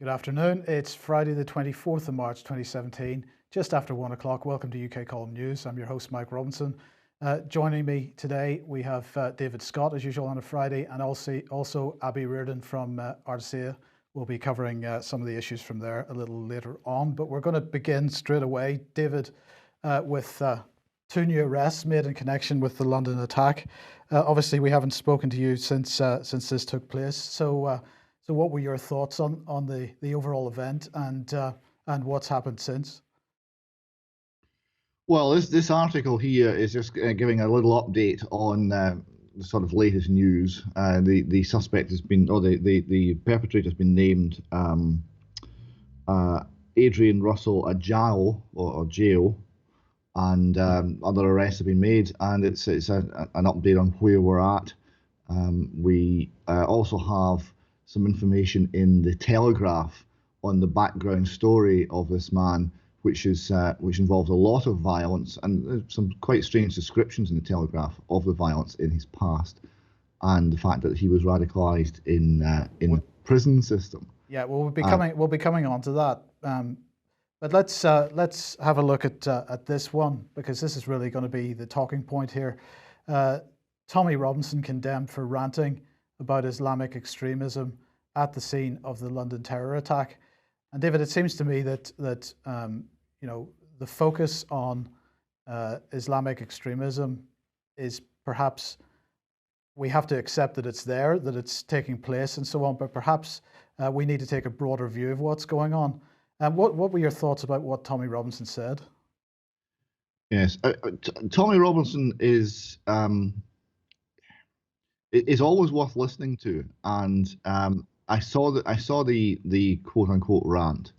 Good afternoon. It's Friday, the 24th of March, 2017, just after 1 o'clock. Welcome to UK Column News. I'm your host, Mike Robinson. Joining me today, we have David Scott, as usual, on a Friday, and also Abby Reardon from Ardsia. We'll be covering some of the issues from there a little later on. But we're going to begin straight away, David, with two new arrests made in connection with the London attack. Obviously, we haven't spoken to you since this took place. So what were your thoughts on the overall event and what's happened since? Well, this article here is just giving a little update on the sort of latest news. The suspect has been, or the perpetrator has been named Adrian Russell Ajao or jail, and other arrests have been made. And it's an update on where we're at. We also have some information in the Telegraph on the background story of this man, which involves a lot of violence and some quite strange descriptions in the Telegraph of the violence in his past, and the fact that he was radicalised in the prison system. Yeah, well, we'll be coming on to that. But let's have a look at this one, because this is really going to be the talking point here. Tommy Robinson condemned for ranting about Islamic extremism at the scene of the London terror attack. And David, it seems to me that the focus on Islamic extremism is perhaps, we have to accept that it's there, that it's taking place and so on, but perhaps we need to take a broader view of what's going on. What were your thoughts about what Tommy Robinson said? Yes, Tommy Robinson is always worth listening to, and I saw the quote unquote rant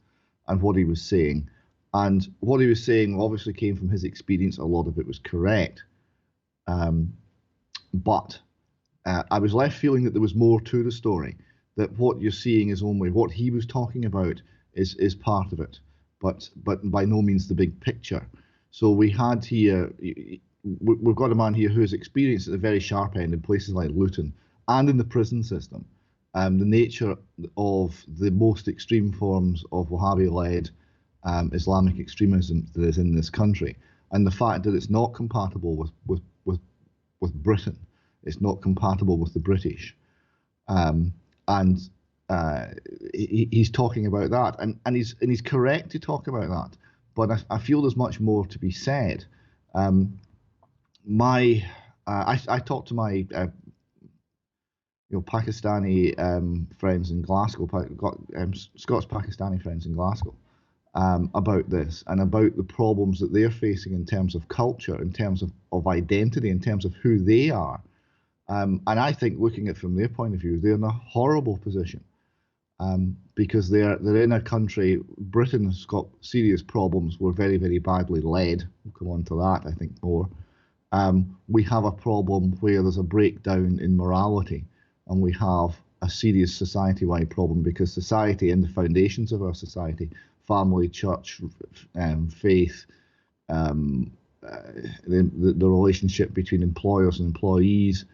and what he was saying. And what he was saying obviously came from his experience. A lot of it was correct. But I was left feeling that there was more to the story, that what you're seeing is only what he was talking about is part of it, but by no means the big picture. So we had here, we've got a man here who has experienced at the very sharp end in places like Luton and in the prison system, the nature of the most extreme forms of Wahhabi-led Islamic extremism that is in this country, and the fact that it's not compatible with Britain, it's not compatible with the British, and he's talking about that, and he's correct to talk about that. But I feel there's much more to be said. I talked to my Pakistani friends in Glasgow, got Scots Pakistani friends in Glasgow, about this and about the problems that they're facing in terms of culture, in terms of identity, in terms of who they are. And I think, looking at it from their point of view, they're in a horrible position, because they're in a country. Britain has got serious problems. We're very, very badly led. We'll come on to that, I think, more. We have a problem where there's a breakdown in morality, and we have a serious society-wide problem, because society and the foundations of our society, family, church, faith, the relationship between employers and employees,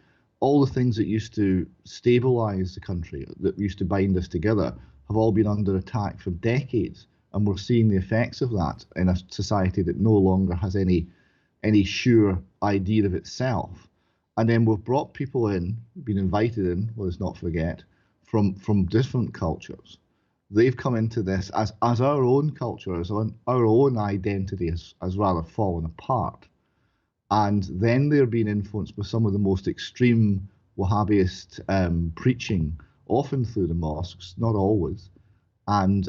all the things that used to stabilize the country, that used to bind us together, have all been under attack for decades. And we're seeing the effects of that in a society that no longer has any sure idea of itself. And then we've brought people in, been invited in, let's not forget, from different cultures. They've come into this as our own culture, as our own identity has rather fallen apart. And then they're being influenced by some of the most extreme Wahhabist preaching, often through the mosques, not always. And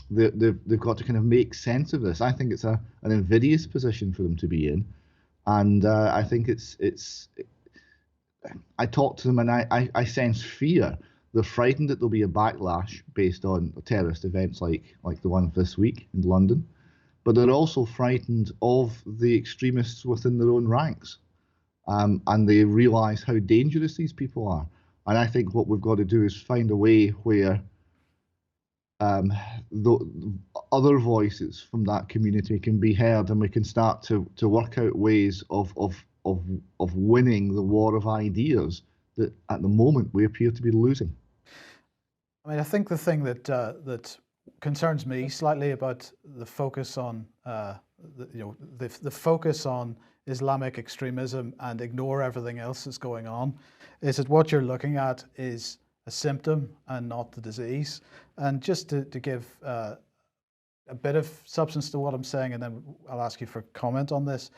they've got to kind of make sense of this. I think it's an invidious position for them to be in. And I think I talk to them, and I sense fear. They're frightened that there'll be a backlash based on terrorist events like the one this week in London. But they're also frightened of the extremists within their own ranks. And they realise how dangerous these people are. And I think what we've got to do is find a way where the other voices from that community can be heard, and we can start to work out ways of winning the war of ideas that at the moment we appear to be losing. I mean, I think the thing that concerns me slightly about the focus on the focus on Islamic extremism and ignore everything else that's going on is that what you're looking at is a symptom and not the disease. And just to give a bit of substance to what I'm saying, and then I'll ask you for comment on this.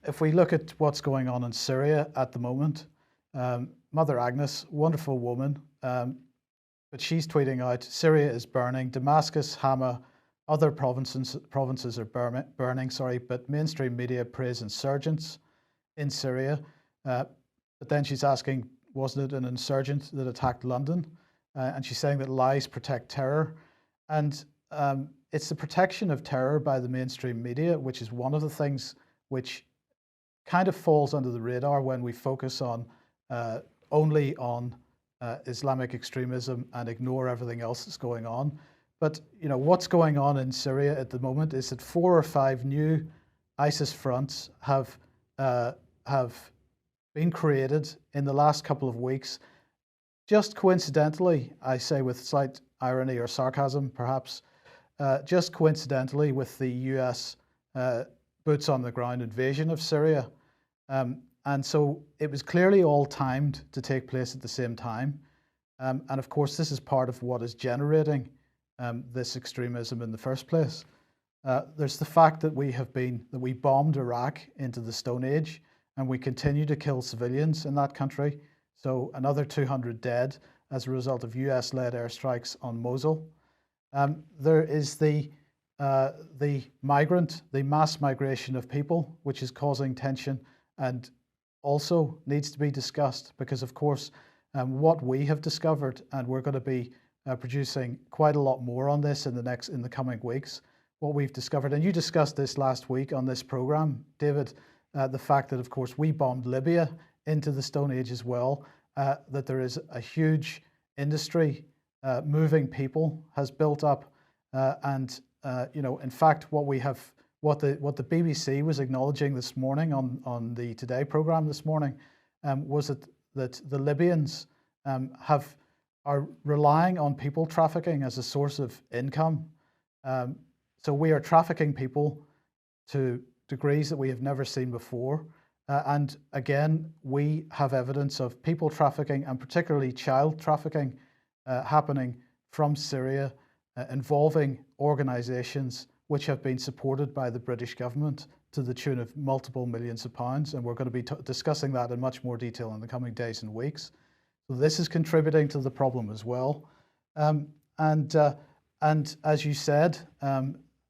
If we look at what's going on in Syria at the moment, Mother Agnes, wonderful woman, but she's tweeting out, Syria is burning, Damascus, Hama, other provinces are burning, but mainstream media praise insurgents in Syria. But then she's asking, wasn't it an insurgent that attacked London? And she's saying that lies protect terror. And it's the protection of terror by the mainstream media, which is one of the things which kind of falls under the radar when we focus on only on Islamic extremism and ignore everything else that's going on. But what's going on in Syria at the moment is that 4 or 5 new ISIS fronts have been created in the last couple of weeks, just coincidentally, I say with slight irony or sarcasm perhaps, just coincidentally with the US boots on the ground invasion of Syria. And so it was clearly all timed to take place at the same time. And of course, this is part of what is generating this extremism in the first place. There's the fact that we bombed Iraq into the Stone Age, and we continue to kill civilians in that country. So another 200 dead as a result of US-led airstrikes on Mosul. There is the mass migration of people, which is causing tension and also needs to be discussed because, of course, what we have discovered, and we're going to be producing quite a lot more on this in the coming weeks. What we've discovered, and you discussed this last week on this program, David, the fact that, of course, we bombed Libya into the Stone Age as well. That there is a huge industry moving people has built up, and in fact, what the BBC was acknowledging this morning on the Today program this morning was that the Libyans are relying on people trafficking as a source of income. So we are trafficking people to degrees that we have never seen before. And again, we have evidence of people trafficking and particularly child trafficking happening from Syria, involving organisations which have been supported by the British government to the tune of multiple millions of pounds. And we're going to be discussing that in much more detail in the coming days and weeks. So this is contributing to the problem as well. And as you said,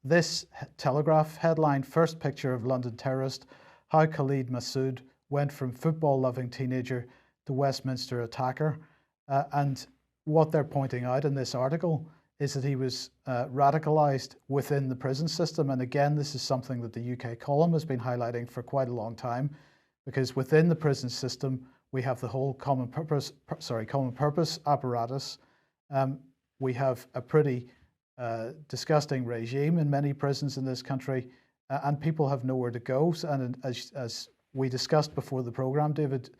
this Telegraph headline, first picture of London terrorist, how Khalid Massoud went from football-loving teenager to Westminster attacker. And what they're pointing out in this article is that he was radicalised within the prison system. And again, this is something that the UK column has been highlighting for quite a long time, because within the prison system, we have the whole common purpose apparatus. We have a pretty disgusting regime in many prisons in this country, and people have nowhere to go. And as we discussed before the program, David,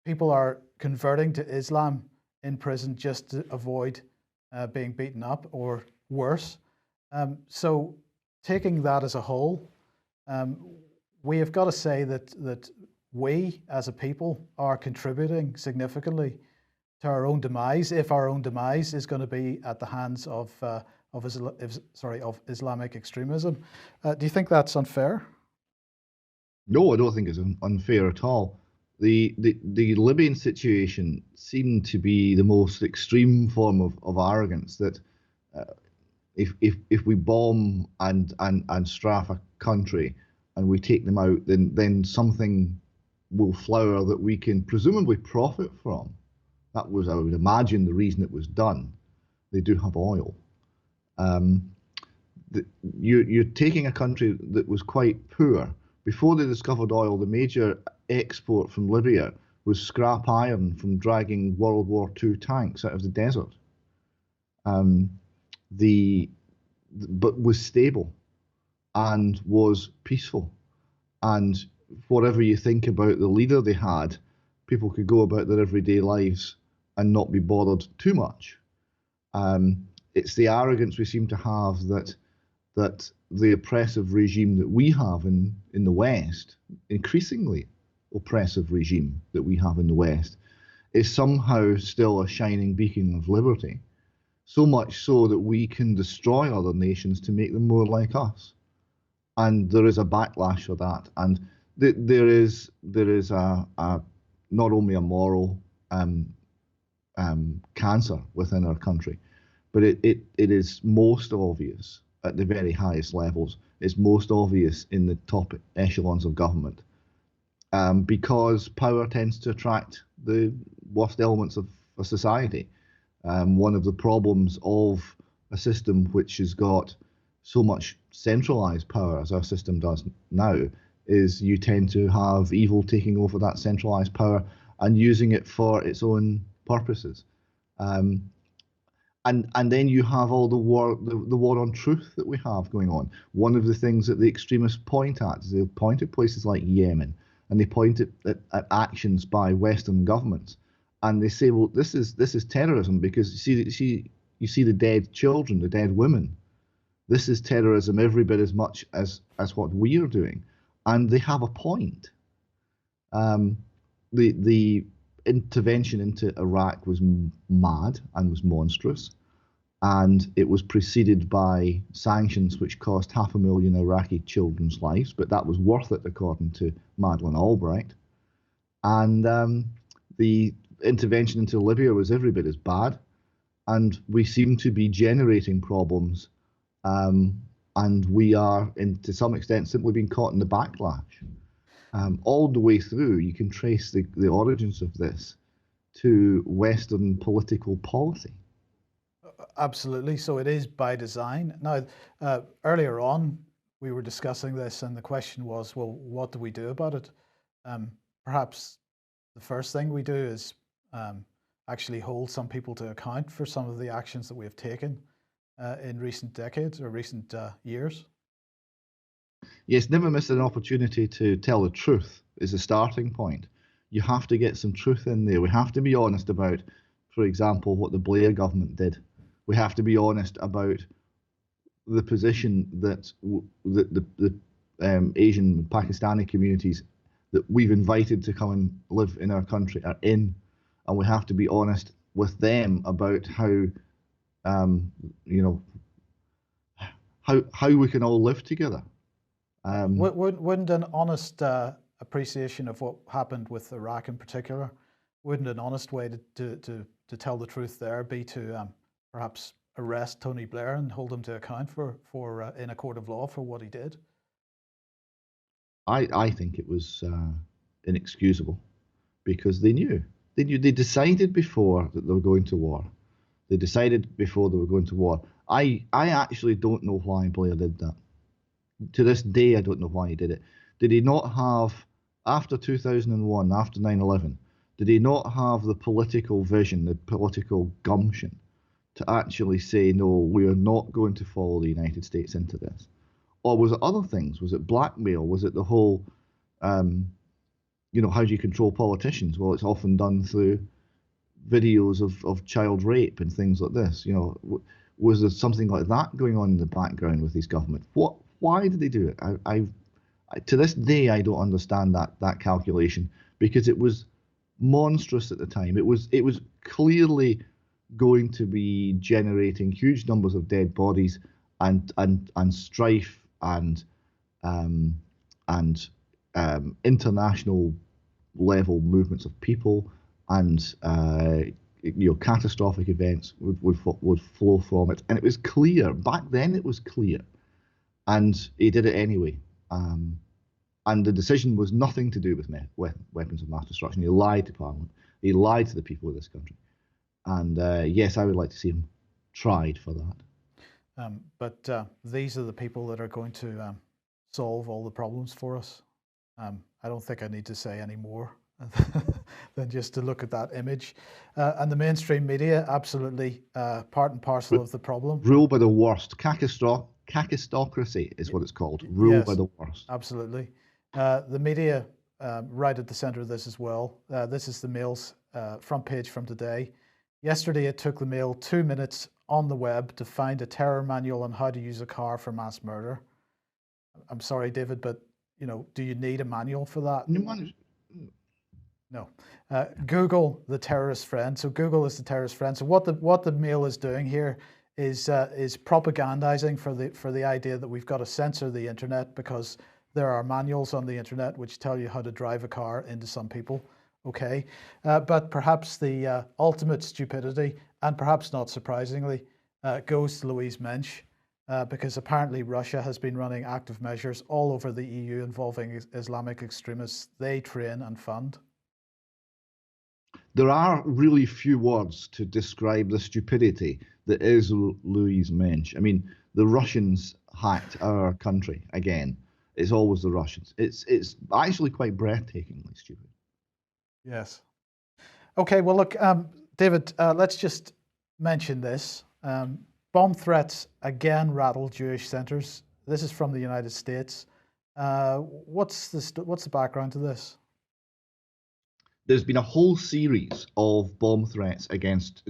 people are converting to Islam in prison just to avoid being beaten up or worse. So taking that as a whole, we have got to say that we as a people are contributing significantly to our own demise, if our own demise is going to be at the hands of Islamic extremism. Do you think that's unfair? No, I don't think it's unfair at all. The Libyan situation seemed to be the most extreme form of arrogance, that if we bomb and strafe a country and we take them out, then something will flower that we can presumably profit from. That was, I would imagine, the reason it was done. They do have oil. You're taking a country that was quite poor. Before they discovered oil, the major export from Libya was scrap iron from dragging World War II tanks out of the desert. But was stable and was peaceful. And whatever you think about the leader they had, people could go about their everyday lives and not be bothered too much. It's the arrogance we seem to have that the oppressive regime that we have in the West, increasingly oppressive regime that we have in the West, is somehow still a shining beacon of liberty. So much so that we can destroy other nations to make them more like us. And there is a backlash for that. And there is not only a moral cancer within our country, but it is most obvious at the very highest levels. It's most obvious in the top echelons of government, because power tends to attract the worst elements of a society. One of the problems of a system which has got so much centralized power as our system does now is you tend to have evil taking over that centralized power and using it for its own purposes. And then you have all the war on truth that we have going on. One of the things that the extremists point at is they point at places like Yemen, and they point at actions by Western governments, and they say, well, this is terrorism because you see the dead children, the dead women. This is terrorism every bit as much as what we are doing, and they have a point. The intervention into Iraq was mad and was monstrous, and it was preceded by sanctions which cost 500,000 Iraqi children's lives, but that was worth it according to Madeleine Albright. And the intervention into Libya was every bit as bad, and we seem to be generating problems, and we are, to some extent, simply being caught in the backlash. All the way through, you can trace the origins of this to Western political policy. Absolutely. So it is by design. Now, earlier on, we were discussing this, and the question was, well, what do we do about it? Perhaps the first thing we do is actually hold some people to account for some of the actions that we have taken in recent decades or recent years. Yes, never miss an opportunity to tell the truth is a starting point. You have to get some truth in there. We have to be honest about, for example, what the Blair government did. We have to be honest about the position that the Asian and Pakistani communities that we've invited to come and live in our country are in, and we have to be honest with them about how how we can all live together. Wouldn't an honest appreciation of what happened with Iraq in particular, wouldn't an honest way to tell the truth there be to perhaps arrest Tony Blair and hold him to account for in a court of law for what he did? I think it was inexcusable, because they decided before that they were going to war. They decided before they were going to war. I actually don't know why Blair did that. To this day, I don't know why he did it. Did he not have, after 2001, after 9/11, did he not have the political vision, the political gumption to actually say, no, we are not going to follow the United States into this? Or was it other things? Was it blackmail? Was it the whole, how do you control politicians? Well, it's often done through videos of child rape and things like this. Was there something like that going on in the background with these governments? Why did they do it? I to this day, I don't understand that calculation, because it was monstrous at the time. It was clearly going to be generating huge numbers of dead bodies and strife and international level movements of people, and catastrophic events would flow from it. And it was clear back then. It was clear, and he did it anyway. And the decision was nothing to do with weapons of mass destruction. He lied to Parliament. He lied to the people of this country. And yes, I would like to see him tried for that. But these are the people that are going to solve all the problems for us. I don't think I need to say any more than just to look at that image. And the mainstream media, absolutely part and parcel of the problem. Rule by the worst. Kakistocracy is what it's called. Rule by the worst. Absolutely. The media right at the centre of this as well. This is the Mail's front page from today. Yesterday, it took the Mail 2 minutes on the web to find a terror manual on how to use a car for mass murder. I'm sorry, David, but do you need a manual for that? No. Google the terrorist friend. So Google is the terrorist friend. So what the Mail is doing here is propagandizing for the idea that we've got to censor the internet because there are manuals on the internet which tell you how to drive a car into some people. Okay, but perhaps the ultimate stupidity, and perhaps not surprisingly, goes to Louise Mensch. Because apparently Russia has been running active measures all over the EU involving Islamic extremists they train and fund. There are really few words to describe the stupidity that is Louise Mensch. I mean, the Russians hacked our country again. It's always the Russians. It's actually quite breathtakingly stupid. Yes. Okay, well, look, David, let's just mention this. Bomb threats again rattle Jewish centers. This is from the United States. What's the background to this? There's been a whole series of bomb threats against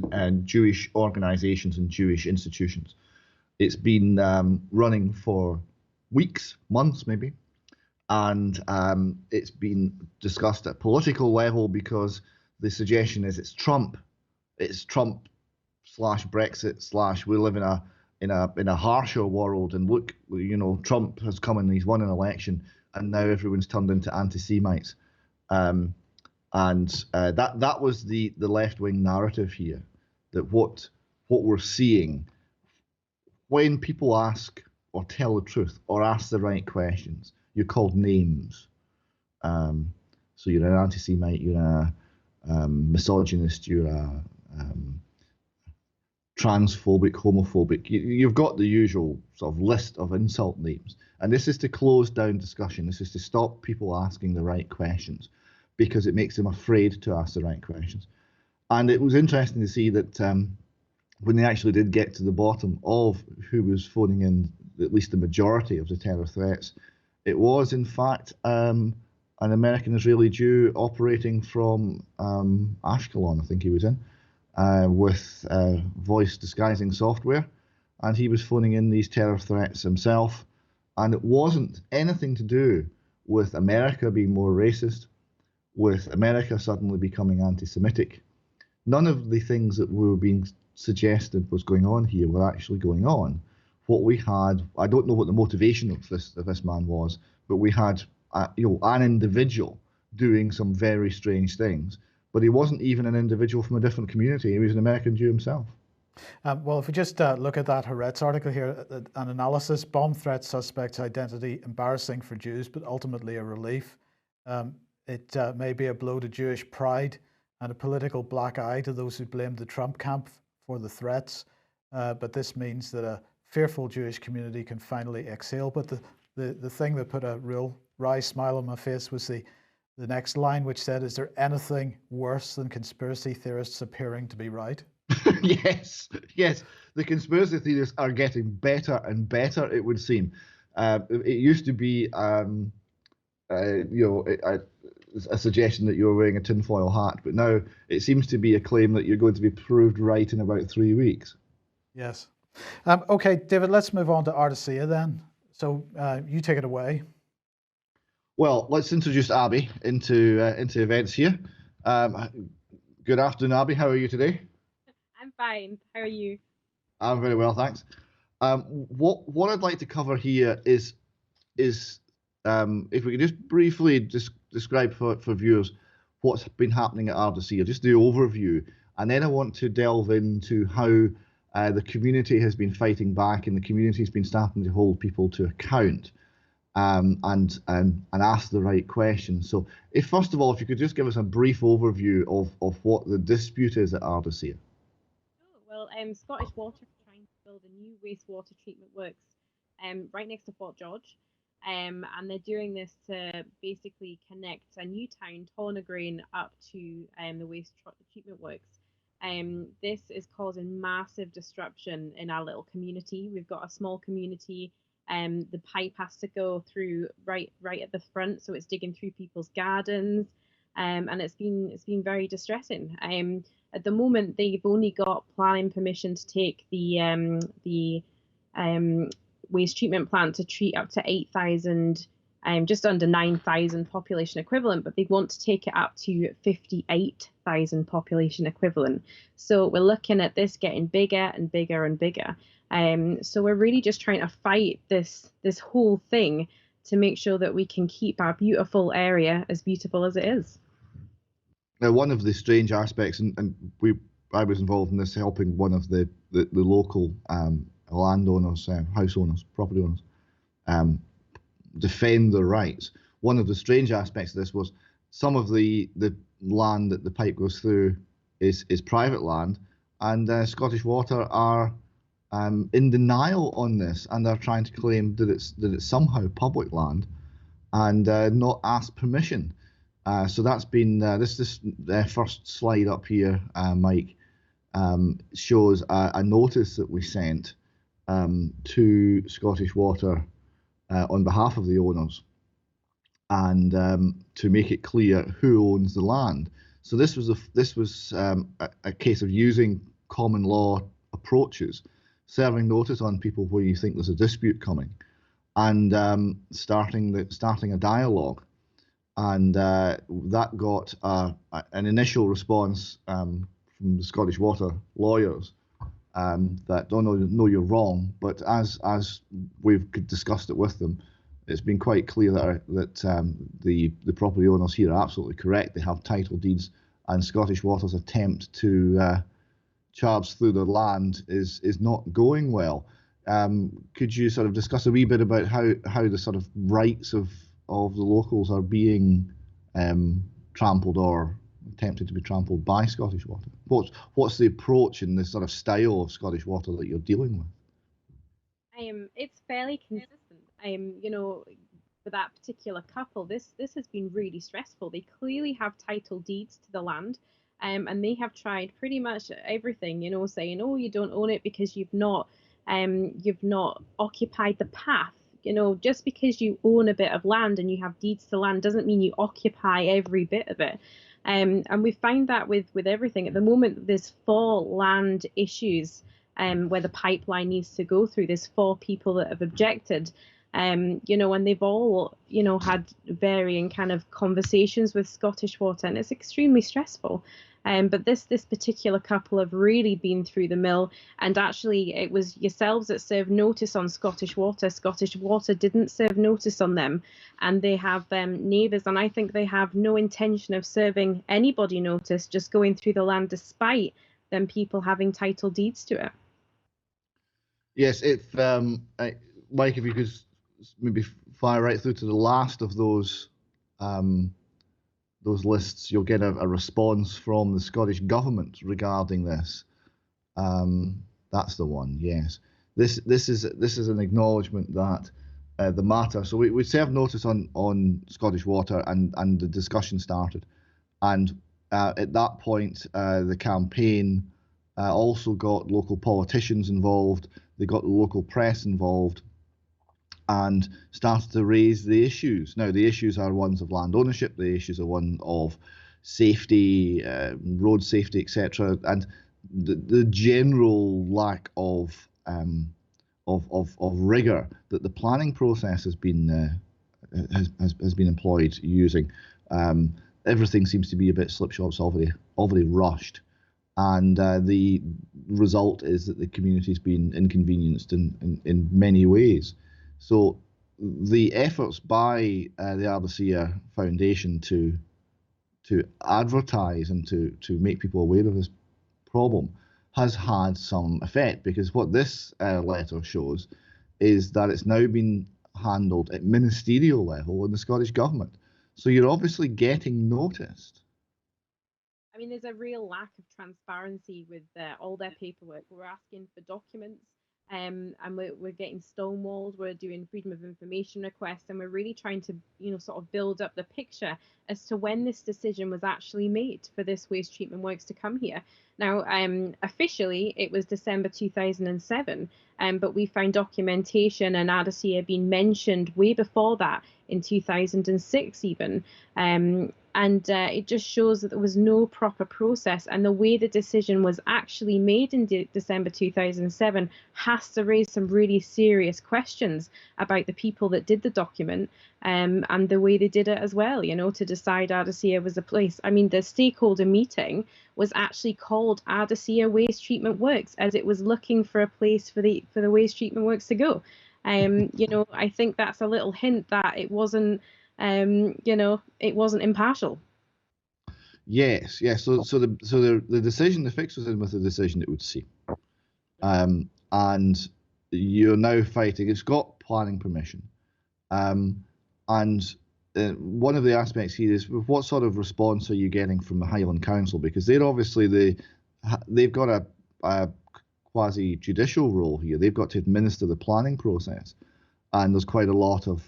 Jewish organizations and Jewish institutions. It's been running for weeks, months maybe, and it's been discussed at political level because the suggestion is it's Trump slash Brexit slash we live in a harsher world, and look, Trump has come and he's won an election, and now everyone's turned into anti-Semites. And that was the left-wing narrative here, that what we're seeing when people ask or tell the truth or ask the right questions, you're called names. So you're an anti-Semite, you're a misogynist, you're a transphobic, homophobic. You've got the usual sort of list of insult names. And this is to close down discussion. This is to stop people asking the right questions because it makes them afraid to ask the right questions. And it was interesting to see that when they actually did get to the bottom of who was phoning in at least the majority of the terror threats, it was in fact an American Israeli Jew operating from Ashkelon, I think he was in, with voice disguising software. And he was phoning in these terror threats himself. And it wasn't anything to do with America being more racist, with America suddenly becoming anti-Semitic. None of the things that were being suggested was going on here were actually going on. What we had, I don't know what the motivation of this man was, but we had an individual doing some very strange things. But he wasn't even an individual from a different community. He was an American Jew himself. Well, if we just look at that Haaretz article here, an analysis, bomb threat suspect's identity embarrassing for Jews, but ultimately a relief. It may be a blow to Jewish pride and a political black eye to those who blamed the Trump camp for the threats. But this means that a fearful Jewish community can finally exhale. But the thing that put a real wry smile on my face was the next line, which said, "Is there anything worse than conspiracy theorists appearing to be right?" Yes. The conspiracy theorists are getting better and better, it would seem. It used to be, a suggestion that you were wearing a tinfoil hat, but now it seems to be a claim that you're going to be proved right in about 3 weeks. Yes. Okay, David, let's move on to Artesia then. So you take it away. Well, let's introduce Abby into events here. Good afternoon, Abby. How are you today? I'm fine. How are you? I'm very well, thanks. What I'd like to cover here is if we could just briefly describe for viewers what's been happening at Artesia, just the overview, and then I want to delve into how the community has been fighting back, and the community has been starting to hold people to account, and ask the right questions. So, first of all, if you could just give us a brief overview of what the dispute is at Artesia. Well, Scottish Water are trying to build a new wastewater treatment works right next to Fort George. And they're doing this to basically connect a new town, Tornagrain, up to the waste treatment works. This is causing massive disruption in our little community. We've got a small community. The pipe has to go through right at the front, so it's digging through people's gardens. and it's been very distressing. At the moment, they've only got planning permission to take the waste treatment plant to treat up to 8,000, just under 9,000 population equivalent, but they want to take it up to 58,000 population equivalent. So we're looking at this getting bigger and bigger and bigger. So we're really just trying to fight this whole thing to make sure that we can keep our beautiful area as beautiful as it is. Now, one of the strange aspects, and I was involved in this, helping one of the local landowners, house owners, property owners, defend their rights. One of the strange aspects of this was some of the land that the pipe goes through is private land, and Scottish Water are in denial on this, and they're trying to claim that it's somehow public land and not ask permission. So that's been this first slide up here, Mike, shows a notice that we sent to Scottish Water on behalf of the owners, and to make it clear who owns the land. So this was a case of using common law approaches, serving notice on people where you think there's a dispute coming, and starting a dialogue. And that got an initial response from the Scottish Water lawyers that, oh, no, you're wrong. But as we've discussed it with them, it's been quite clear that the property owners here are absolutely correct. They have title deeds, and Scottish Water's attempt to charge through their land is not going well. Could you sort of discuss a wee bit about how the sort of rights of the locals are being trampled or attempted to be trampled by Scottish Water? What's the approach in this sort of style of Scottish Water that you're dealing with? It's fairly consistent. For that particular couple, this has been really stressful. They clearly have title deeds to the land, and they have tried pretty much everything, saying, oh, you don't own it because you've not occupied the path. Just because you own a bit of land and you have deeds to land doesn't mean you occupy every bit of it. And we find that with everything. At the moment, there's 4 land issues where the pipeline needs to go through. There's 4 people that have objected, and they've all, had varying kind of conversations with Scottish Water, and it's extremely stressful. But this particular couple have really been through the mill, and actually it was yourselves that served notice on Scottish Water. Scottish Water didn't serve notice on them, and they have neighbours, and I think they have no intention of serving anybody notice, just going through the land despite them people having title deeds to it. Yes, Mike, if you could maybe fire right through to the last of those lists, you'll get a response from the Scottish Government regarding this. That's the one. Yes, this is an acknowledgement that the matter. So we served notice on Scottish Water, and the discussion started, and at that point the campaign also got local politicians involved. They got the local press involved, and started to raise the issues. Now, the issues are ones of land ownership, the issues are one of safety, road safety, etc., and the general lack of rigor that the planning process has been employed using. Everything seems to be a bit slipshod, overly rushed, and the result is that the community's been inconvenienced in many ways. So the efforts by the Ardashir Foundation to advertise and to make people aware of this problem has had some effect, because what this letter shows is that it's now been handled at ministerial level in the Scottish Government. So you're obviously getting noticed. I mean, there's a real lack of transparency with all their paperwork. We're asking for documents, and we're getting stonewalled. We're doing freedom of information requests, and we're really trying to, sort of build up the picture as to when this decision was actually made for this waste treatment works to come here. Now, officially, it was December 2007, but we found documentation and Ardashir being mentioned way before that, in 2006 even. And it just shows that there was no proper process, and the way the decision was actually made in December 2007 has to raise some really serious questions about the people that did the document, and the way they did it as well, to decide Ardisia was a place. I mean, the stakeholder meeting was actually called Ardisia Waste Treatment Works, as it was looking for a place for the waste treatment works to go. I think that's a little hint that it wasn't it wasn't impartial. Yes, yes. So the decision, the fix was in with the decision it would see, and you're now fighting. It's got planning permission, and one of the aspects here is what sort of response are you getting from the Highland Council, because they're obviously they've got a quasi judicial role here. They've got to administer the planning process, and there's quite a lot of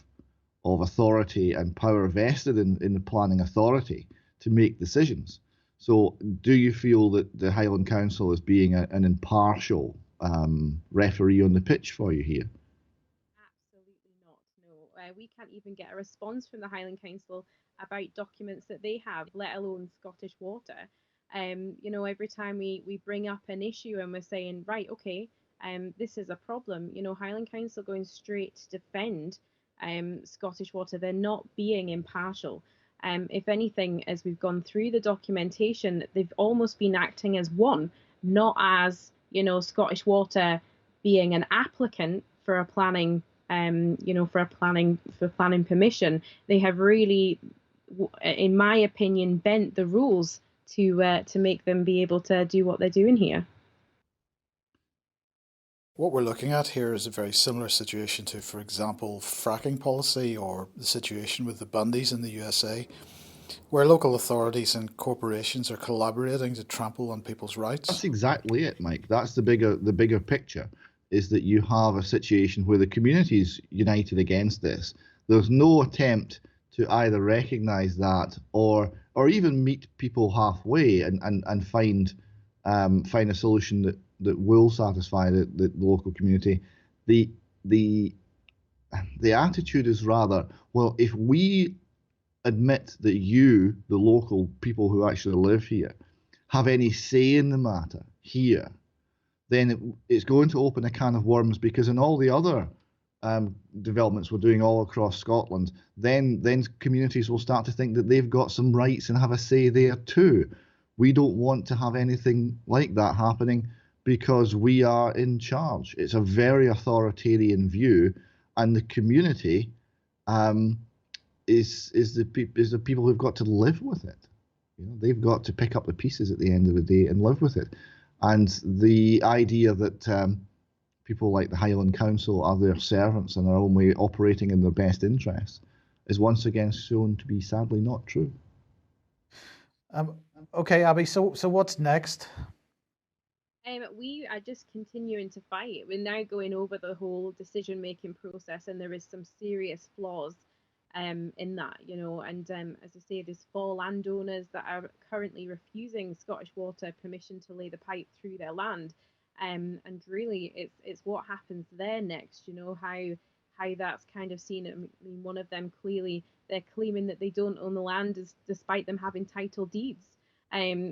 authority and power vested in the planning authority to make decisions. So do you feel that the Highland Council is being an impartial referee on the pitch for you here? Absolutely not. No, we can't even get a response from the Highland Council about documents that they have, let alone Scottish Water. Every time we bring up an issue and we're saying, right, okay, this is a problem, Highland Council going straight to defend Scottish Water. They're not being impartial. If anything, as we've gone through the documentation, they've almost been acting as one, not as, Scottish Water being an applicant for a planning, for planning permission. They have really, in my opinion, bent the rules to make them be able to do what they're doing here. What we're looking at here is a very similar situation to, for example, fracking policy or the situation with the Bundys in the USA, where local authorities and corporations are collaborating to trample on people's rights. That's exactly it, Mike. That's the bigger picture, is that you have a situation where the community's united against this. There's no attempt to either recognise that or even meet people halfway and find a solution that will satisfy the local community. The attitude is rather, well, if we admit that you, the local people who actually live here, have any say in the matter here, then it's going to open a can of worms, because in all the other developments we're doing all across Scotland, then communities will start to think that they've got some rights and have a say there too. We don't want to have anything like that happening, because we are in charge. It's a very authoritarian view, and the community is the people who've got to live with it. They've got to pick up the pieces at the end of the day and live with it. And the idea that people like the Highland Council are their servants and are only operating in their best interests is once again shown to be sadly not true. Okay, Abby, so what's next? We are just continuing to fight. We're now going over the whole decision-making process, and there is some serious flaws in that, and as I say, there's 4 landowners that are currently refusing Scottish Water permission to lay the pipe through their land, and really it's what happens there next, how that's kind of seen. I mean, one of them, clearly they're claiming that they don't own the land despite them having title deeds.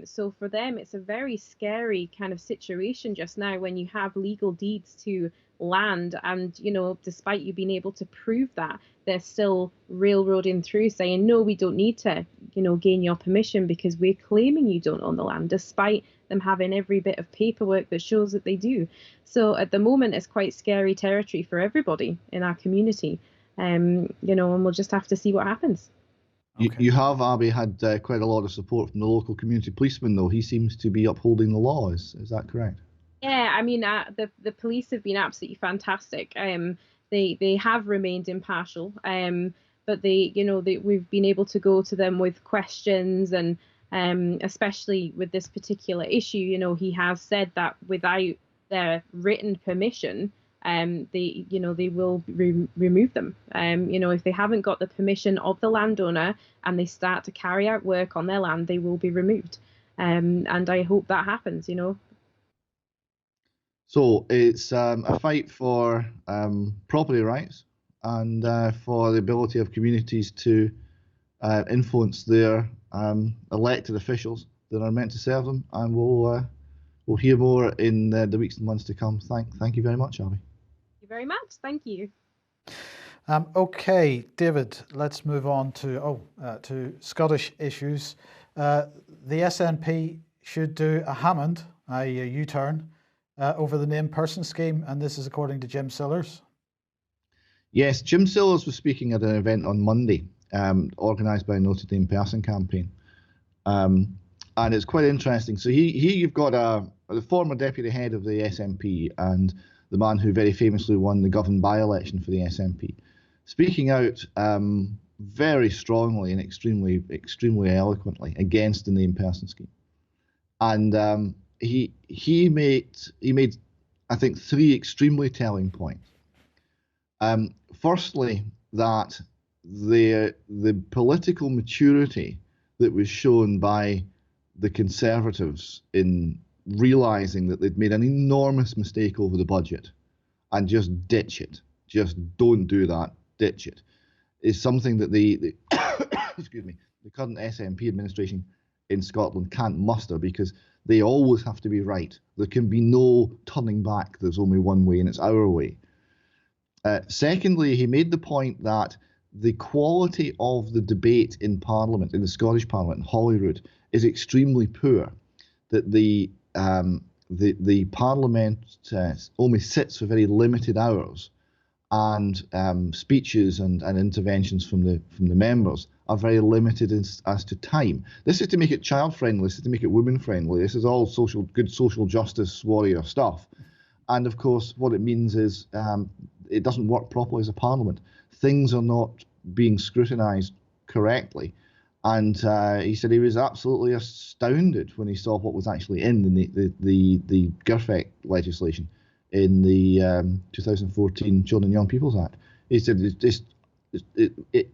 So for them, it's a very scary kind of situation just now when you have legal deeds to land, and despite you being able to prove that, they're still railroading through saying, no, we don't need to gain your permission because we're claiming you don't own the land, despite them having every bit of paperwork that shows that they do. So at the moment, it's quite scary territory for everybody in our community, and we'll just have to see what happens. Okay. You have, Abby, had quite a lot of support from the local community policeman, though. He seems to be upholding the law. Is that correct? Yeah, I mean, the police have been absolutely fantastic. They have remained impartial, but we've been able to go to them with questions, and especially with this particular issue, he has said that without their written permission, they will remove them. If they haven't got the permission of the landowner and they start to carry out work on their land, they will be removed. And I hope that happens. So it's a fight for property rights and for the ability of communities to influence their elected officials that are meant to serve them, and we'll hear more in the weeks and months to come. Thank you very much, Abby. Thank you very much. Thank you. Okay, David, let's move on to Scottish issues. The SNP should do a Hammond, i.e. a U-turn, over the named person scheme, and this is according to Jim Sillars. Yes, Jim Sillars was speaking at an event on Monday, organised by Noted Named Person campaign. And it's quite interesting. So you've got the former deputy head of the SNP and the man who very famously won the Govan by-election for the SNP, speaking out very strongly and extremely eloquently against the named person scheme. And he made I think 3 extremely telling points. Firstly, that the political maturity that was shown by the Conservatives in realising that they'd made an enormous mistake over the budget and just ditch it, just don't do that, ditch it, is something that the excuse me, the current SNP administration in Scotland can't muster, because they always have to be right. There can be no turning back. There's only one way, and it's our way. Secondly, he made the point that the quality of the debate in Parliament, in the Scottish Parliament, in Holyrood, is extremely poor. That the Parliament only sits for very limited hours, and speeches and interventions from the members are very limited as to time. This is to make it child friendly. This is to make it women friendly. This is all good social justice warrior stuff. And of course, what it means is it doesn't work properly as a parliament. Things are not being scrutinised correctly. And he said he was absolutely astounded when he saw what was actually in the GIRFEC legislation in the 2014 Children and Young People's Act. He said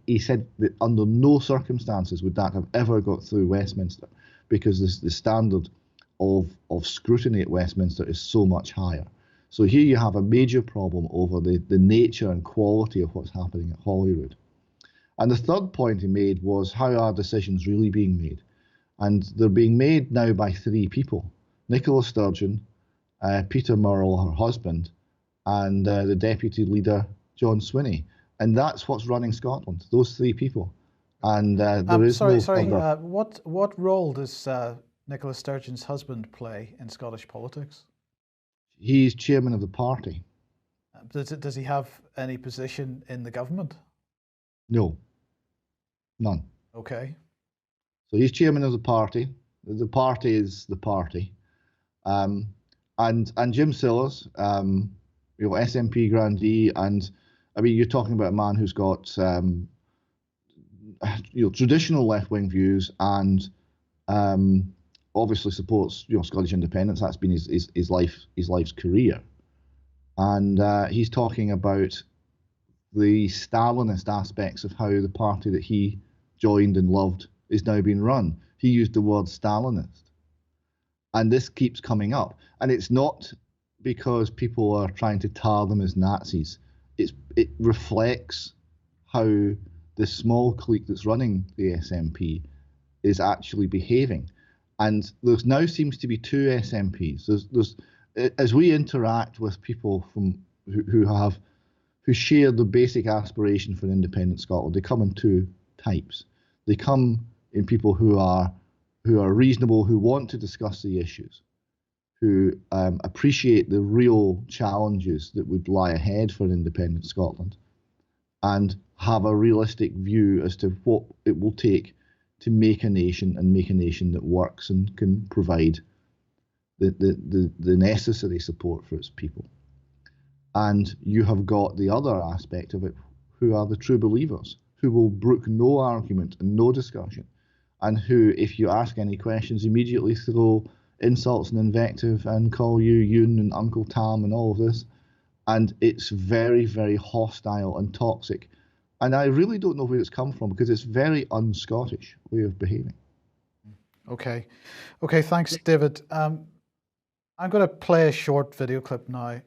he said that under no circumstances would that have ever got through Westminster, because the standard of scrutiny at Westminster is so much higher. So here you have a major problem over the nature and quality of what's happening at Holyrood. And the third point he made was, how are decisions really being made? And they're being made now by 3 people: Nicola Sturgeon, Peter Murrell, her husband, and the deputy leader, John Swinney. And that's what's running Scotland, those 3 people. And there is no further... What role does Nicola Sturgeon's husband play in Scottish politics? He's chairman of the party. Does he have any position in the government? No, none. Okay. So he's chairman of the party. The party is the party. And Jim Sillars, SNP grandee, and I mean, you're talking about a man who's got traditional left-wing views, and obviously supports Scottish independence. That's been his life's career, and he's talking about the Stalinist aspects of how the party that he joined and loved is now being run. He used the word Stalinist, and this keeps coming up. And it's not because people are trying to tar them as Nazis. It reflects how the small clique that's running the SNP is actually behaving. And there now seems to be 2 SNPs. There's as we interact with people who share the basic aspiration for an independent Scotland, they come in 2 types. They come in people who are reasonable, who want to discuss the issues, who appreciate the real challenges that would lie ahead for an independent Scotland, and have a realistic view as to what it will take to make a nation, and make a nation that works and can provide the necessary support for its people. And you have got the other aspect of it, who are the true believers, who will brook no argument and no discussion, and who, if you ask any questions, immediately throw insults and invective and call you Yoon and Uncle Tam and all of this. And it's very, very hostile and toxic. And I really don't know where it's come from, because it's very un-Scottish way of behaving. Okay, thanks, David. I'm going to play a short video clip now.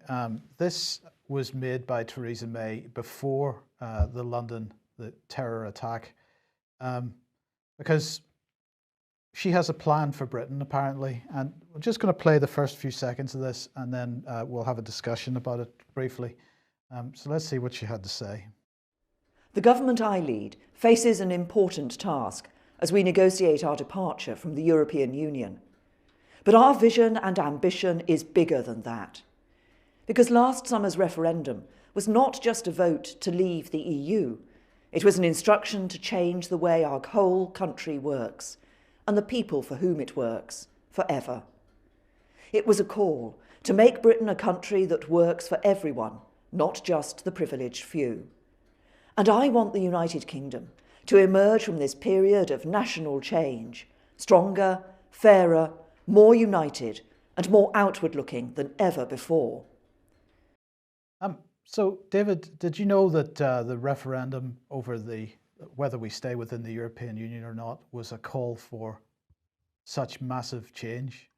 This was made by Theresa May before the terror attack. because she has a plan for Britain, apparently. And we're just going to play the first few seconds of this, and then we'll have a discussion about it briefly. So let's see what she had to say. The government I lead faces an important task as we negotiate our departure from the European Union. But our vision and ambition is bigger than that. Because last summer's referendum was not just a vote to leave the EU, it was an instruction to change the way our whole country works, and the people for whom it works, forever. It was a call to make Britain a country that works for everyone, not just the privileged few. And I want the United Kingdom to emerge from this period of national change, stronger, fairer, more united, and more outward-looking than ever before. So, David, did you know that the referendum over whether we stay within the European Union or not was a call for such massive change?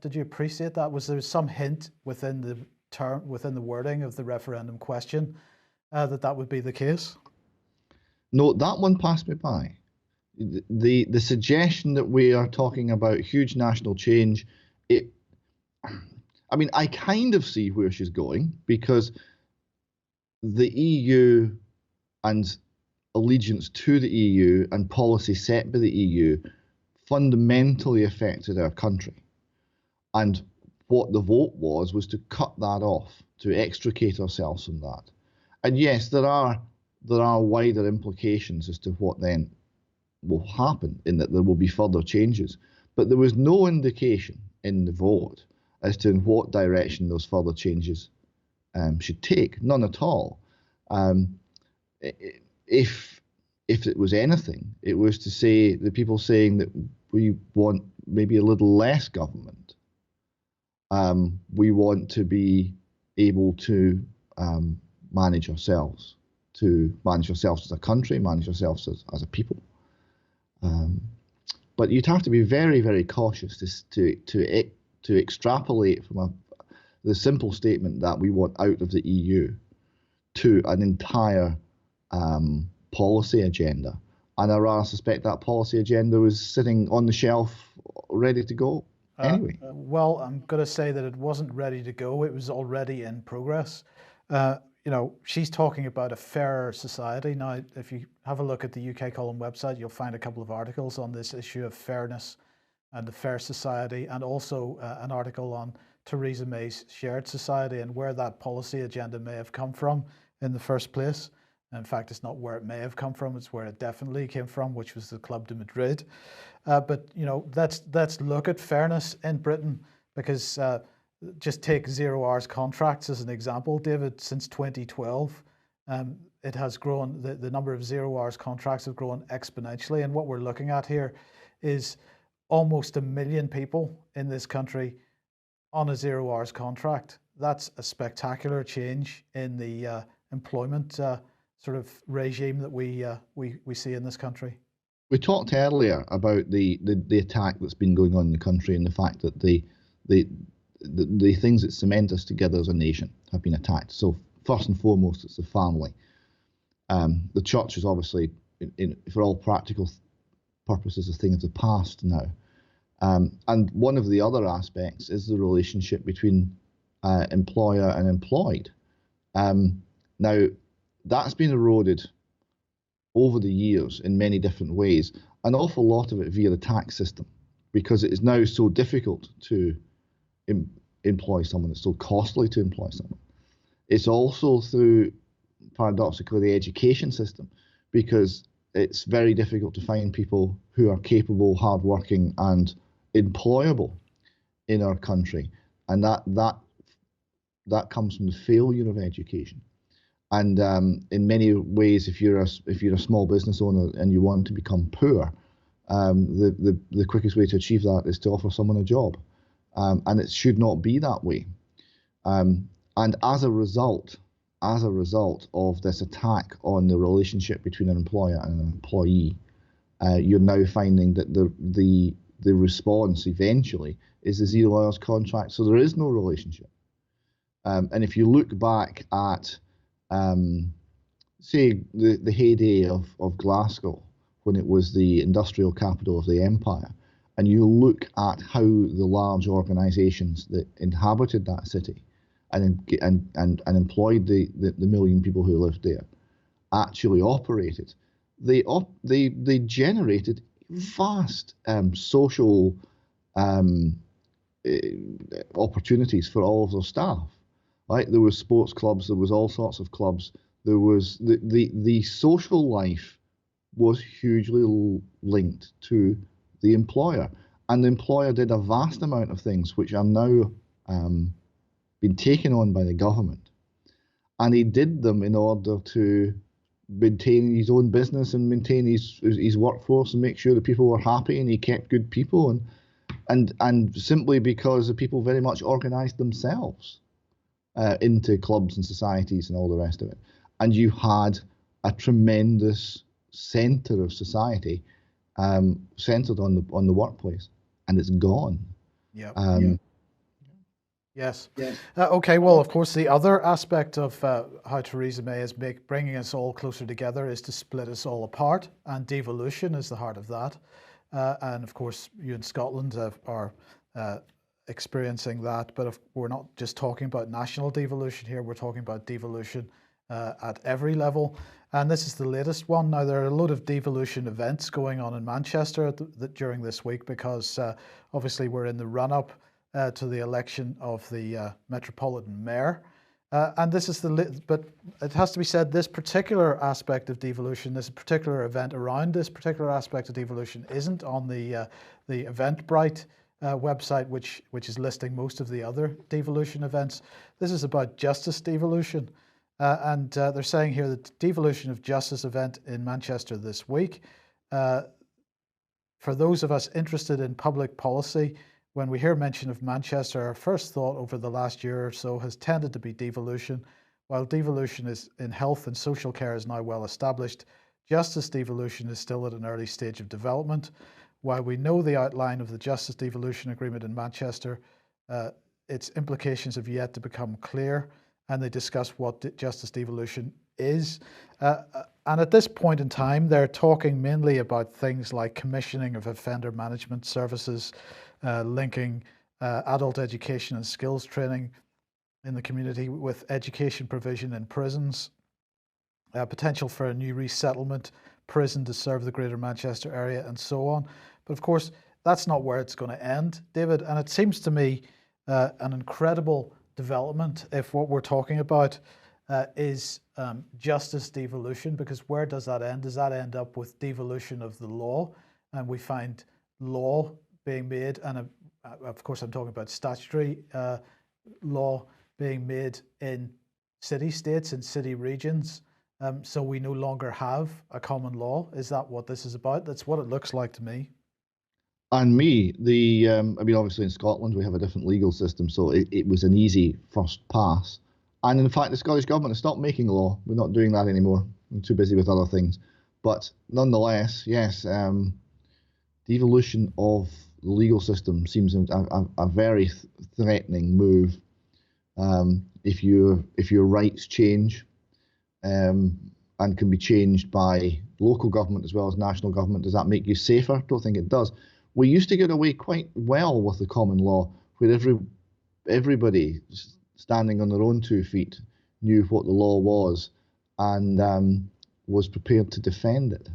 Did you appreciate that? Was there some hint within the wording of the referendum question that would be the case? No, that one passed me by. The suggestion that we are talking about huge national change, I kind of see where she's going, because the EU and allegiance to the EU and policy set by the EU fundamentally affected our country. And what the vote was to cut that off, to extricate ourselves from that. And yes, there are wider implications as to what then will happen, in that there will be further changes. But there was no indication in the vote as to in what direction those further changes should take. None at all. If it was anything, it was to say the people saying that we want maybe a little less government. We want to be able to manage ourselves as a country, manage ourselves as a people. But you'd have to be very, very cautious to extrapolate from the simple statement that we want out of the EU to an entire policy agenda. And I rather suspect that policy agenda was sitting on the shelf ready to go anyway. Well, I'm going to say that it wasn't ready to go. It was already in progress. She's talking about a fairer society. Now, if you have a look at the UK Column website, you'll find a couple of articles on this issue of fairness and the fair society, and also an article on Theresa May's shared society and where that policy agenda may have come from in the first place. In fact, it's not where it may have come from, it's where it definitely came from, which was the Club de Madrid. But let's look at fairness in Britain, because just take 0 hours contracts as an example, David. Since 2012, it has grown, the number of 0 hours contracts have grown exponentially. And what we're looking at here is almost 1 million people in this country on a 0 hours contract. That's a spectacular change in the employment sort of regime that we see in this country. We talked earlier about the attack that's been going on in the country, and the fact that the things that cement us together as a nation have been attacked. So first and foremost, it's the family. The church is obviously, for all practical purposes, a thing of the past now. And one of the other aspects is the relationship between employer and employed. Now, that's been eroded over the years in many different ways, an awful lot of it via the tax system, because it is now so difficult to employ someone, it's so costly to employ someone. It's also through, paradoxically, the education system, because it's very difficult to find people who are capable, hardworking, and employable in our country, and that comes from the failure of education. And in many ways, if you're a small business owner and you want to become poor, the quickest way to achieve that is to offer someone a job, and it should not be that way. And as a result of this attack on the relationship between an employer and an employee, you're now finding that the response eventually is the 0 hours contract. So there is no relationship. And if you look back at say the heyday of Glasgow, when it was the industrial capital of the empire, and you look at how the large organisations that inhabited that city and employed the million people who lived there actually operated, they generated vast social opportunities for all of their staff. Right, there was sports clubs, there was all sorts of clubs. There was the social life was hugely linked to the employer, and the employer did a vast amount of things which are now been taken on by the government, and he did them in order to maintain his own business and maintain his workforce and make sure that people were happy, and he kept good people, and simply because the people very much organised themselves into clubs and societies and all the rest of it. And you had a tremendous centre of society centred on the workplace, and it's gone. Yeah. Yes. Okay, well, of course, the other aspect of how Theresa May is bringing us all closer together is to split us all apart, and devolution is the heart of that. And of course, you in Scotland are experiencing that, but if we're not just talking about national devolution here, we're talking about devolution at every level. And this is the latest one. Now, there are a load of devolution events going on in Manchester during this week, because obviously we're in the run-up to the election of the Metropolitan Mayor. And this is but it has to be said, this particular aspect of devolution, this particular event around this particular aspect of devolution isn't on the Eventbrite website, which is listing most of the other devolution events. This is about justice devolution. And they're saying here that devolution of justice event in Manchester this week. For those of us interested in public policy, when we hear mention of Manchester, our first thought over the last year or so has tended to be devolution. While devolution is in health and social care is now well established, justice devolution is still at an early stage of development. While we know the outline of the Justice Devolution Agreement in Manchester, its implications have yet to become clear, and they discuss what justice devolution is. And at this point in time, they're talking mainly about things like commissioning of offender management services, linking adult education and skills training in the community with education provision in prisons, potential for a new resettlement prison to serve the Greater Manchester area, and so on. But of course, that's not where it's going to end, David. And it seems to me an incredible development if what we're talking about is justice devolution, because where does that end? Does that end up with devolution of the law? And we find law being made, and of course I'm talking about statutory law being made in city-states and city regions. So we no longer have a common law. Is that what this is about? That's what it looks like to me. And me, I mean, obviously in Scotland we have a different legal system, so it was an easy first pass. And in fact, the Scottish Government has stopped making law. We're not doing that anymore. We're too busy with other things. But nonetheless, yes, devolution of the legal system seems a very threatening move. If your rights change and can be changed by local government as well as national government, does that make you safer? I don't think it does. We used to get away quite well with the common law, where everybody standing on their own 2 feet knew what the law was and was prepared to defend it.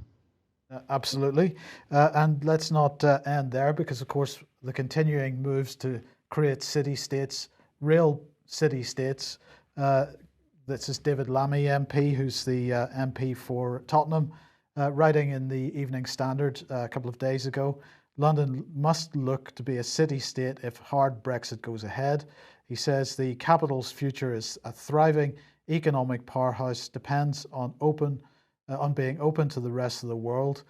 Absolutely. And let's not end there, because of course the continuing moves to create city-states, real city-states. This is David Lammy MP, who's the MP for Tottenham, writing in the Evening Standard a couple of days ago. London must look to be a city-state if hard Brexit goes ahead. He says the capital's future is a thriving economic powerhouse, depends on being open to the rest of the world.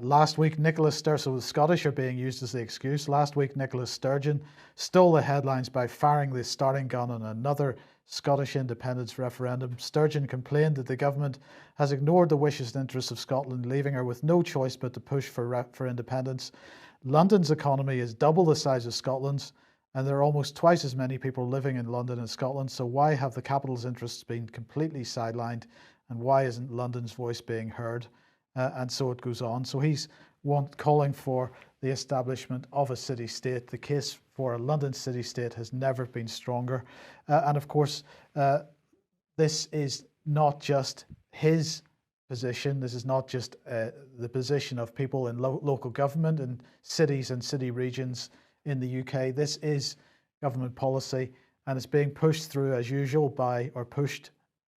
Last week, Nicola Sturgeon, so the Scottish are being used as the excuse. Last week, Nicola Sturgeon stole the headlines by firing the starting gun on another Scottish independence referendum. Sturgeon complained that the government has ignored the wishes and interests of Scotland, leaving her with no choice but to push for independence. London's economy is double the size of Scotland's, and there are almost twice as many people living in London as Scotland. So why have the capital's interests been completely sidelined, and why isn't London's voice being heard? and so it goes on. So he's calling for the establishment of a city-state. The case for a London city-state has never been stronger. And of course, this is not just his position. This is not just the position of people in local government and cities and city regions in the UK. This is government policy, and it's being pushed through as usual pushed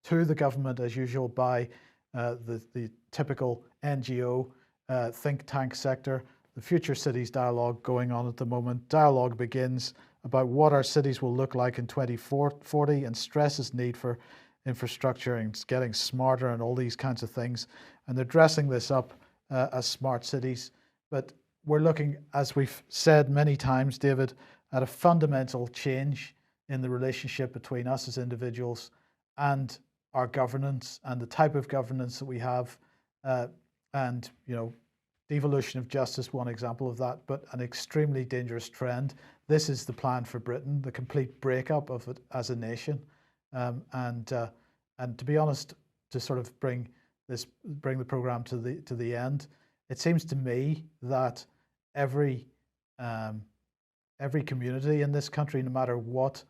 to the government as usual by the typical NGO think tank sector. The Future Cities dialogue going on at the moment. Dialogue begins about what our cities will look like in 2040 and stresses need for infrastructure and getting smarter and all these kinds of things. And they're dressing this up as smart cities. But we're looking, as we've said many times, David, at a fundamental change in the relationship between us as individuals and our governance and the type of governance that we have. And, you know, devolution of justice, one example of that, but an extremely dangerous trend. This is the plan for Britain, the complete breakup of it as a nation. And to be honest, to sort of bring the program to the end, it seems to me that every community in this country, no matter what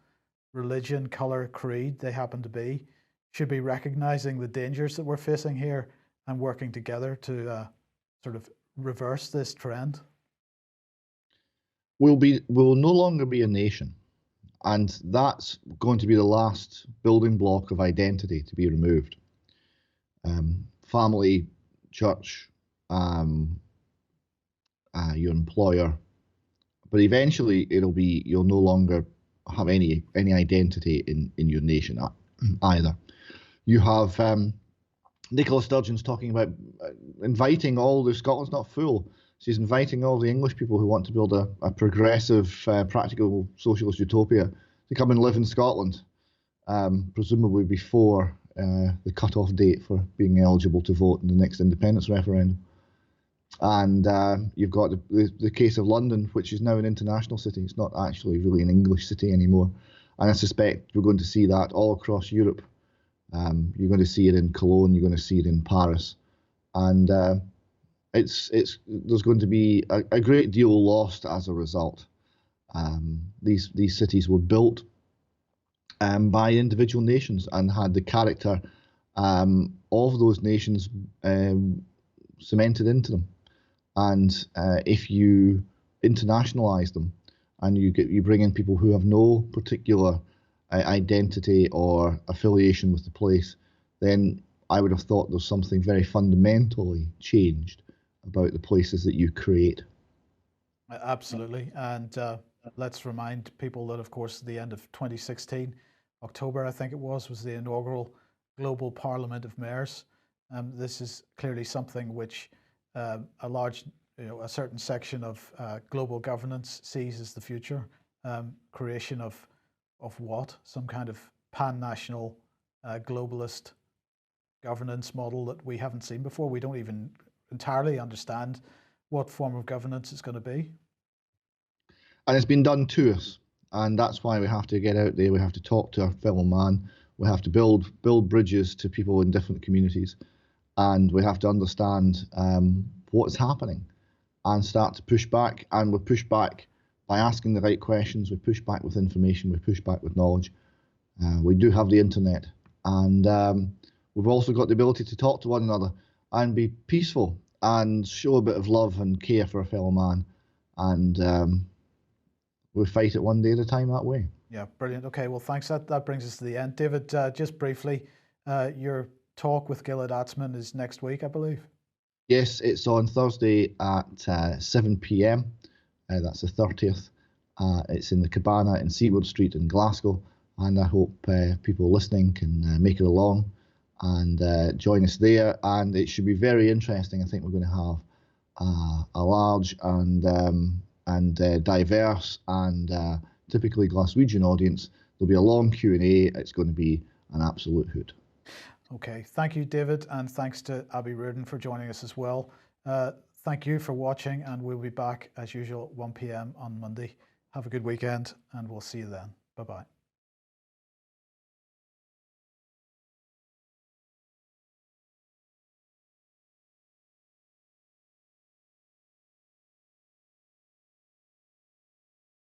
religion, color, creed they happen to be, should be recognizing the dangers that we're facing here and working together to sort of reverse this trend. We'll no longer be a nation. And that's going to be the last building block of identity to be removed. Family, church, your employer, but eventually you'll no longer have any identity in your nation either. You have Nicola Sturgeon's talking about inviting Scotland's not full. She's inviting all the English people who want to build a progressive, practical socialist utopia to come and live in Scotland, presumably before the cut-off date for being eligible to vote in the next independence referendum. And you've got the case of London, which is now an international city. It's not actually really an English city anymore. And I suspect we're going to see that all across Europe. You're going to see it in Cologne, you're going to see it in Paris. And there's going to be a great deal lost as a result. These cities were built by individual nations and had the character of those nations cemented into them. And if you internationalize them and you bring in people who have no particular identity or affiliation with the place, then I would have thought there's something very fundamentally changed about the places that you create. Absolutely. And let's remind people that, of course, at the end of 2016, October, I think it was the inaugural Global Parliament of Mayors. This is clearly something which a certain section of global governance sees as the future. Creation of what? Some kind of pan-national globalist governance model that we haven't seen before. We don't even entirely understand what form of governance it's going to be. And it's been done to us. And that's why we have to get out there. We have to talk to our fellow man. We have to build bridges to people in different communities. And we have to understand what's happening and start to push back. And we push back by asking the right questions. We push back with information. We push back with knowledge. We do have the internet. And we've also got the ability to talk to one another and be peaceful and show a bit of love and care for a fellow man. And we fight it one day at a time that way. Yeah, brilliant. Okay, well, thanks. That brings us to the end. David, just briefly, your talk with Gilad Atzmon is next week, I believe. Yes, it's on Thursday at 7 p.m. That's the 30th. It's in the Cabana in Seawood Street in Glasgow. And I hope people listening can make it along and join us there. And it should be very interesting. I think we're going to have a large and diverse and typically Glaswegian audience. There'll be a long Q&A. It's going to be an absolute hoot. Okay, thank you, David, and thanks to Abby Reardon for joining us as well. Thank you for watching, and we'll be back as usual at 1 p.m. on Monday. Have a good weekend, and we'll see you then. Bye-bye.